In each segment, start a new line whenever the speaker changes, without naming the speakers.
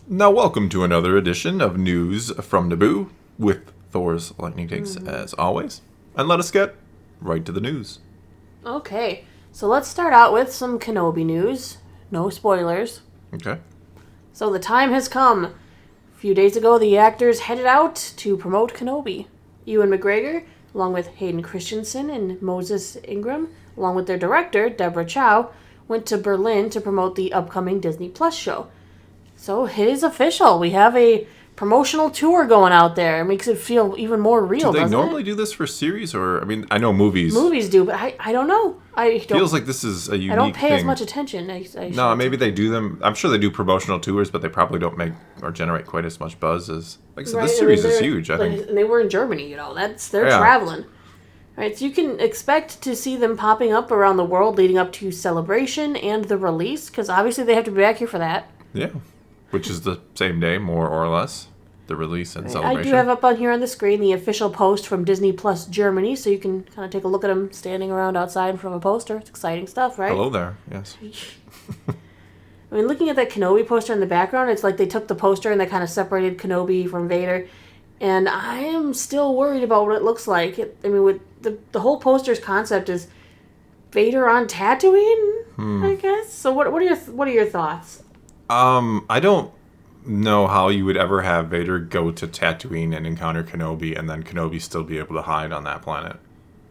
Now, welcome to another edition of News from Naboo with Thor's Lightning Takes, as always. And let us get right to the news.
Okay, so let's start out with some Kenobi news. No spoilers.
Okay.
So the time has come. A few days ago, the actors headed out to promote Kenobi. Ewan McGregor, along with Hayden Christensen and Moses Ingram, along with their director, Deborah Chow, went to Berlin to promote the upcoming Disney Plus show. So it is official. We have a promotional tour going out there. It makes it feel even more real,
Do they
doesn't
normally
it?
do this for series? Or, I mean, I know movies.
Movies do, but I don't know.
Feels like this is a unique thing.
I don't pay as much attention.
No, maybe they do them. I'm sure they do promotional tours, but they probably don't make or generate quite as much buzz as... Like I said, this series is huge, I think.
And they were in Germany, they're traveling. Right, so you can expect to see them popping up around the world leading up to Celebration and the release, because obviously they have to be back here for that.
Yeah. Which is the same day, more or less, the release and Celebration.
I do have up on here on the screen the official post from Disney Plus Germany, so you can kind of take a look at them standing around outside from a poster. It's exciting stuff, right?
Hello there, yes.
I mean, looking at that Kenobi poster in the background, it's like they took the poster and they kind of separated Kenobi from Vader. And I am still worried about what it looks like. With the whole poster's concept is Vader on Tatooine, I guess. So what are your thoughts?
I don't know how you would ever have Vader go to Tatooine and encounter Kenobi and then Kenobi still be able to hide on that planet.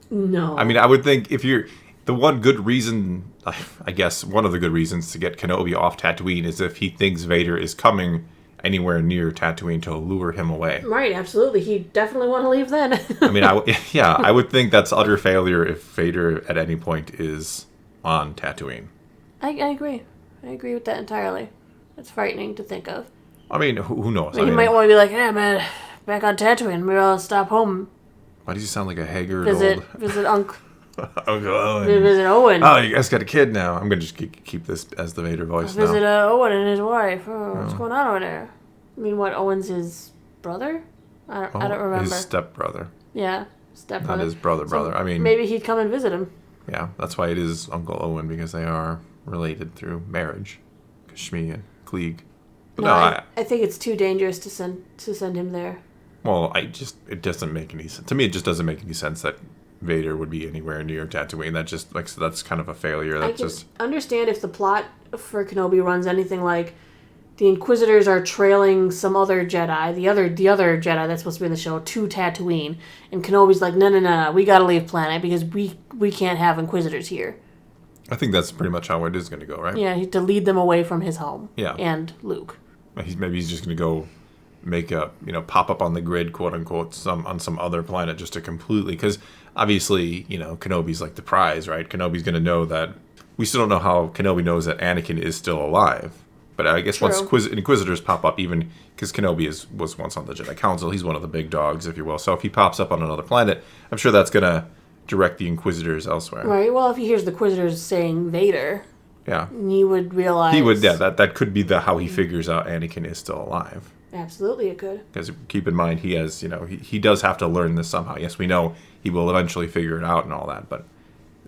No.
I mean, I would think if you're... The one good reason, I guess, one of the good reasons to get Kenobi off Tatooine is if he thinks Vader is coming anywhere near Tatooine to lure him away.
Right, absolutely. He'd definitely want to leave then.
I mean, I would think that's utter failure if Vader at any point is on Tatooine.
I agree. I agree with that entirely. It's frightening to think of.
I mean, who knows?
He might want to be like, yeah, man, back on Tatooine. Maybe I'll stop home.
Why does he sound like a haggard
Visit Uncle
Owen?
Visit Owen.
Oh, you guys got a kid now. I'm going to just keep this as the Vader voice now.
Visit Owen and his wife. What's going on over there? I mean, what, Owen's his brother? I don't remember.
His stepbrother.
Yeah, stepbrother.
Not his brother.
So
I mean...
Maybe he'd come and visit him.
Yeah, that's why it is Uncle Owen, because they are related through marriage. Shmi and Klieg. But
I think it's too dangerous to send him there.
Well, it doesn't make any sense. To me, it just doesn't make any sense that Vader would be anywhere near Tatooine. That just, that's kind of a failure.
I can understand if the plot for Kenobi runs anything like the Inquisitors are trailing some other Jedi, the other Jedi that's supposed to be in the show, to Tatooine, and Kenobi's like, no, we gotta leave planet because we can't have Inquisitors here.
I think that's pretty much how it is going to go, right?
Yeah, to lead them away from his home.
Yeah.
And Luke.
Maybe he's just going to go make pop up on the grid, quote unquote, on some other planet just to completely, because obviously, Kenobi's like the prize, right? Kenobi's going to know that, we still don't know how Kenobi knows that Anakin is still alive. But I guess once Inquisitors pop up, even because Kenobi was once on the Jedi Council, he's one of the big dogs, if you will. So if he pops up on another planet, I'm sure that's going to direct the Inquisitors elsewhere.
Right. Well, if he hears the Inquisitors saying Vader,
yeah,
he would realize.
He would. Yeah, that could be how he figures out Anakin is still alive.
Absolutely, it could.
Because keep in mind, he has, he does have to learn this somehow. Yes, we know he will eventually figure it out and all that, but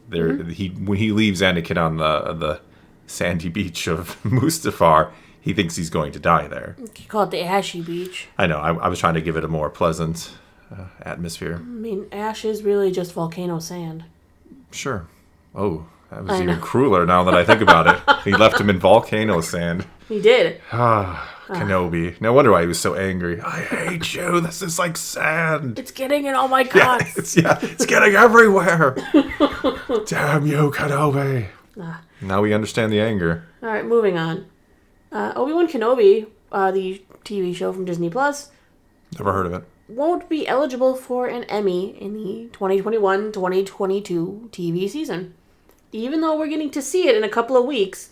when he leaves Anakin on the sandy beach of Mustafar, he thinks he's going to die there.
You call it the Ashy Beach.
I know. I was trying to give it a more pleasant atmosphere.
I mean, ash is really just volcano sand.
Sure. Oh, that was even crueler now that I think about it. He left him in volcano sand.
He did.
Kenobi. No wonder why he was so angry. I hate you. This is like sand.
It's getting in all my guts.
It's getting everywhere. Damn you, Kenobi. Now we understand the anger.
All right, moving on. Obi-Wan Kenobi, the TV show from Disney Plus.
Never heard of it.
Won't be eligible for an Emmy in the 2021-2022 TV season. Even though we're getting to see it in a couple of weeks,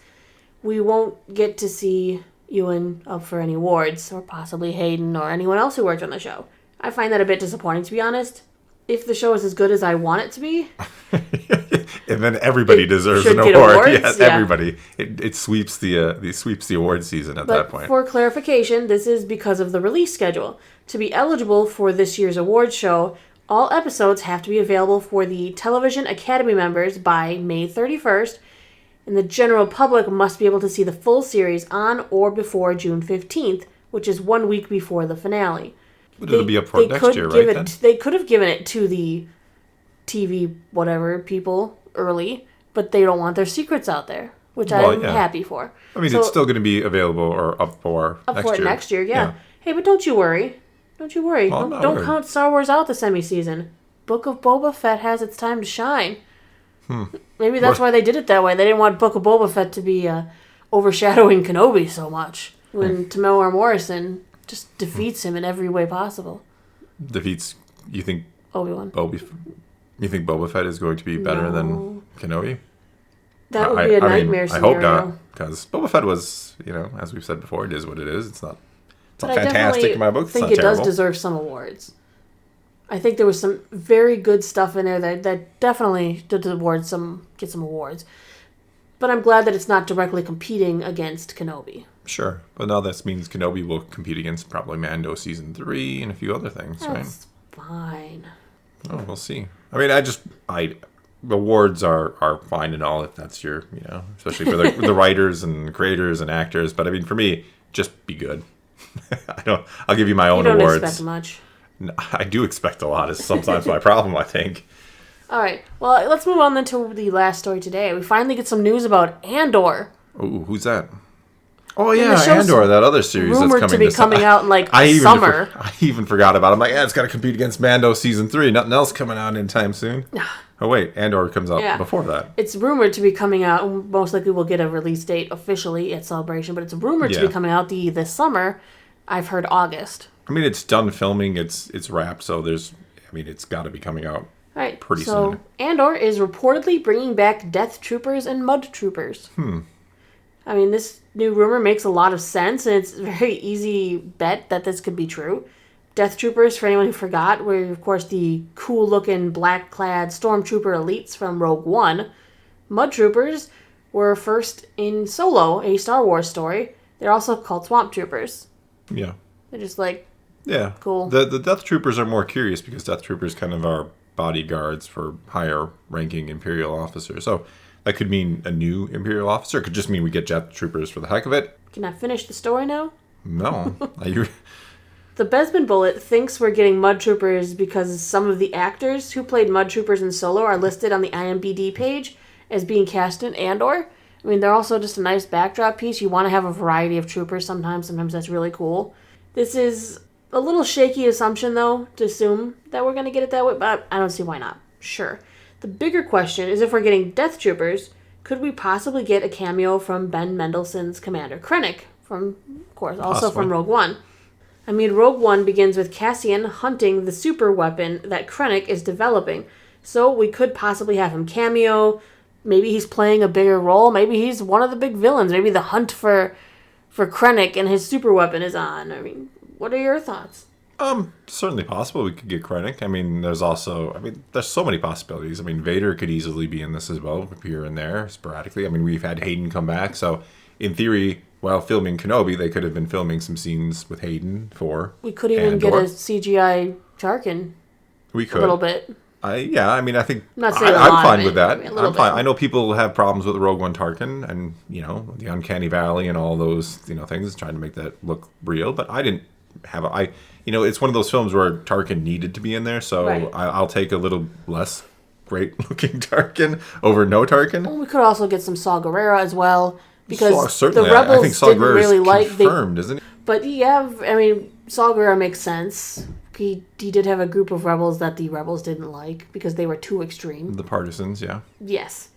we won't get to see Ewan up for any awards, or possibly Hayden or anyone else who worked on the show. I find that a bit disappointing, to be honest. If the show is as good as I want it to be...
and then everybody deserves an award. Yes,
yeah.
Everybody. It sweeps the award season at that point.
For clarification, this is because of the release schedule. To be eligible for this year's awards show, all episodes have to be available for the Television Academy members by May 31st, And the general public must be able to see the full series on or before June 15th, which is 1 week before the finale.
But it'll be up for next year, right? Then?
They could have given it to the TV whatever people early, but they don't want their secrets out there, which I'm happy for.
I mean, it's still going to be available or up for
next year. Yeah. Hey, but don't you worry. Don't you worry.
Well,
don't count Star Wars out this Emmy season. Book of Boba Fett has its time to shine. Maybe that's why they did it that way. They didn't want Book of Boba Fett to be overshadowing Kenobi so much. When Tamora Morrison just defeats him in every way possible.
Defeats, you think...
Obi-Wan.
You think Boba Fett is going to be better than Kenobi?
That would be a nightmare scenario.
I hope not, because Boba Fett was, as we've said before, it is what it is. It's not fantastic in my book.
I think it does deserve some awards. I think there was some very good stuff in there that definitely did get some awards. But I'm glad that it's not directly competing against Kenobi.
Sure. But now this means Kenobi will compete against probably Mando Season 3 and a few other things, right?
That's fine.
Oh, we'll see. I mean, awards are fine and all if that's your, especially for the writers and creators and actors. But I mean, for me, just be good. I'll give you my own awards.
You don't expect much.
No, I do expect a lot. Is sometimes my problem, I think.
All right. Well, let's move on then to the last story today. We finally get some news about Andor.
Ooh, who's that? Oh, yeah, Andor, that other series that's coming
to be coming out in summer.
I even forgot about it. I'm like, it's got to compete against Mando Season 3. Nothing else coming out anytime soon. Oh, wait, Andor comes out before that.
It's rumored to be coming out. Most likely we'll get a release date officially at Celebration, but it's rumored to be coming out this summer. I've heard August.
I mean, it's done filming. It's wrapped, so it's got to be coming out pretty soon.
So, Andor is reportedly bringing back Death Troopers and Mud Troopers. I mean, this new rumor makes a lot of sense, and it's a very easy bet that this could be true. Death Troopers, for anyone who forgot, were, of course, the cool-looking, black-clad stormtrooper elites from Rogue One. Mud Troopers were first in Solo, a Star Wars story. They're also called Swamp Troopers.
Yeah.
They're just cool.
The Death Troopers are more curious because Death Troopers kind of are bodyguards for higher-ranking Imperial officers. So that could mean a new Imperial officer. It could just mean we get Death Troopers for the heck of it.
Can I finish the story now?
No.
The Besman Bullet thinks we're getting Mud Troopers because some of the actors who played Mud Troopers in Solo are listed on the IMDb page as being cast in Andor. I mean, they're also just a nice backdrop piece. You want to have a variety of troopers sometimes. Sometimes that's really cool. This is a little shaky assumption, though, to assume that we're going to get it that way, but I don't see why not. Sure. The bigger question is if we're getting Death Troopers, could we possibly get a cameo from Ben Mendelsohn's Commander Krennic, from, of course, also from Rogue One? I mean, Rogue One begins with Cassian hunting the super weapon that Krennic is developing, so we could possibly have him cameo. Maybe he's playing a bigger role. Maybe he's one of the big villains. Maybe the hunt for Krennic and his super weapon is on. I mean, what are your thoughts?
Certainly possible we could get Krennic. I mean, there's so many possibilities. I mean, Vader could easily be in this as well, here and there, sporadically. I mean, we've had Hayden come back, so in theory, while filming Kenobi, they could have been filming some scenes with Hayden for
We could even get a CGI Tarkin.
We could.
A little bit.
I think I'm
fine
with that.
I'm fine.
I know people have problems with Rogue One Tarkin and, the Uncanny Valley and all those, things, trying to make that look real, but I didn't have it's one of those films where Tarkin needed to be in there, so I'll take a little less great-looking Tarkin over no Tarkin.
Well, we could also get some Saw Gerrera as well, because the
certainly,
Rebels
I think Saw
didn't
Gerrera
really like...
confirmed, isn't he?
But Saw Gerrera makes sense. He did have a group of rebels that the rebels didn't like because they were too extreme.
The partisans, yeah.
Yes.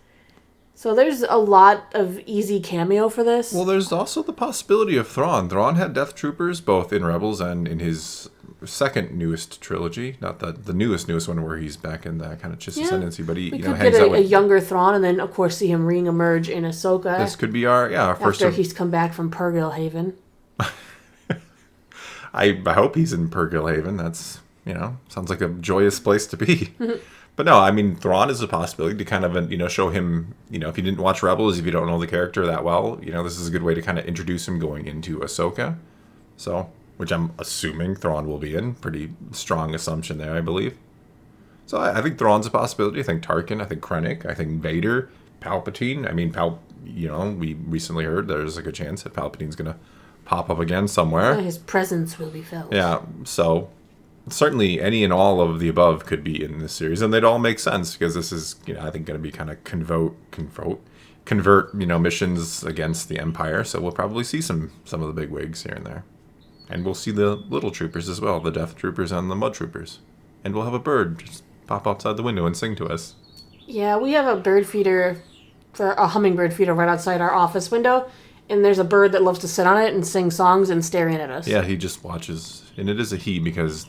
So there's a lot of easy cameo for this.
Well, there's also the possibility of Thrawn. Thrawn had Death Troopers both in Rebels and in his second newest trilogy. Not the newest one where he's back in that kind of Chiss ascendancy, but he
we
could
hangs out with a younger Thrawn, and then of course see him re-emerge in Ahsoka.
This could be our first.
After he's come back from Purrgil Haven.
I hope he's in Purrgil Haven. That's sounds like a joyous place to be. But no, I mean, Thrawn is a possibility to kind of, show him, if you didn't watch Rebels, if you don't know the character that well, this is a good way to kind of introduce him going into Ahsoka. So, which I'm assuming Thrawn will be in. Pretty strong assumption there, I believe. So I think Thrawn's a possibility. I think Tarkin. I think Krennic. I think Vader. Palpatine. I mean, we recently heard there's a good chance that Palpatine's going to pop up again somewhere.
His presence will be felt.
Yeah, so certainly any and all of the above could be in this series, and they'd all make sense because this is, I think, going to be kind of convert, missions against the Empire. So we'll probably see some of the big wigs here and there, and we'll see the little troopers as well, the Death Troopers and the Mud Troopers, and we'll have a bird just pop outside the window and sing to us. Yeah,
we have a hummingbird feeder right outside our office window. And there's a bird that loves to sit on it and sing songs and staring at us.
Yeah, he just watches, and it is a he because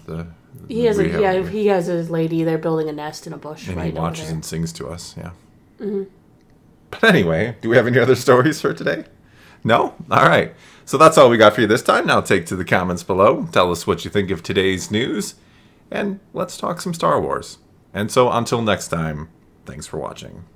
he has his lady. They're building a nest in a bush.
And
right
he watches
over there.
And sings to us. Yeah.
Mm-hmm.
But anyway, do we have any other stories for today? No? All right. So that's all we got for you this time. Now take to the comments below. Tell us what you think of today's news, and let's talk some Star Wars. And so until next time, thanks for watching.